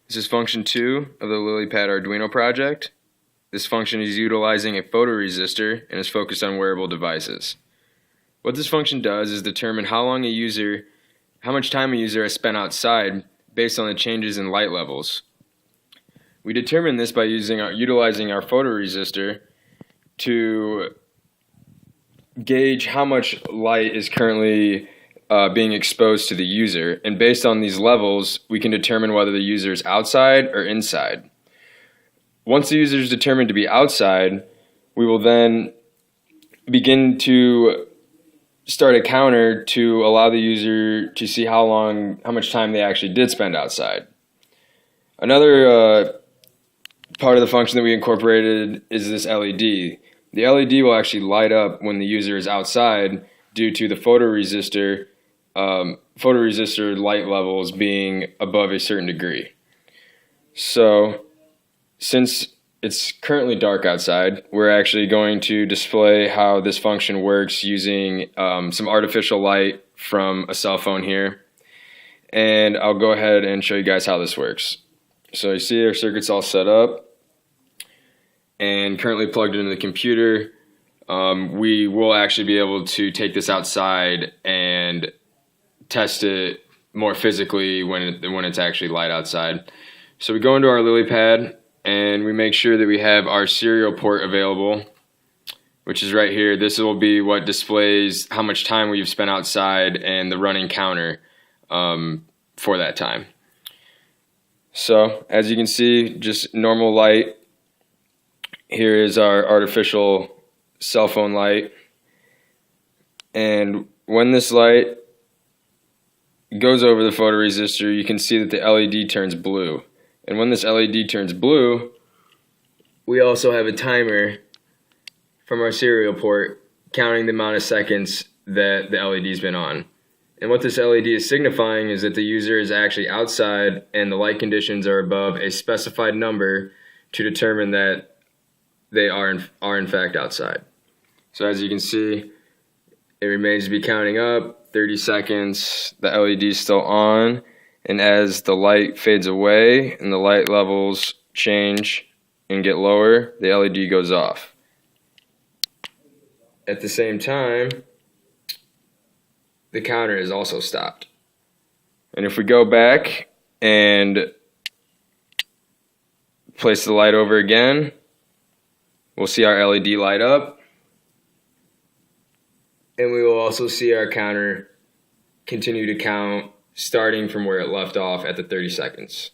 This is function 2 of the LilyPad Arduino project. This function is utilizing a photoresistor and is focused on wearable devices. What this function does is determine how much time a user has spent outside based on the changes in light levels. We determine this by utilizing our photoresistor to gauge how much light is currently being exposed to the user, and based on these levels we can determine whether the user is outside or inside. Once the user is determined to be outside, we will then begin to start a counter to allow the user to see how much time they actually did spend outside. Another part of the function that we incorporated is this LED. The LED will actually light up when the user is outside due to the photoresistor light levels being above a certain degree. So since it's currently dark outside, we're actually going to display how this function works using some artificial light from a cell phone here. And I'll go ahead and show you guys how this works. So you see our circuit's all set up and currently plugged into the computer. We will actually be able to take this outside and test it more physically when it's actually light outside. So we go into our LilyPad and we make sure that we have our serial port available, which is right here. This will be what displays how much time we've spent outside and the running counter for that time. So as you can see, just normal light. Here is our artificial cell phone light, and when this light goes over the photoresistor, you can see that the LED turns blue. And when this LED turns blue, we also have a timer from our serial port counting the amount of seconds that the LED's been on. And what this LED is signifying is that the user is actually outside and the light conditions are above a specified number to determine that they are in fact outside. So as you can see, it remains to be counting up 30 seconds. The LED is still on, and as the light fades away and the light levels change and get lower, the LED goes off. At the same time, the counter is also stopped. And if we go back and place the light over again, we'll see our LED light up, and we will also see our counter continue to count starting from where it left off at the 30 seconds.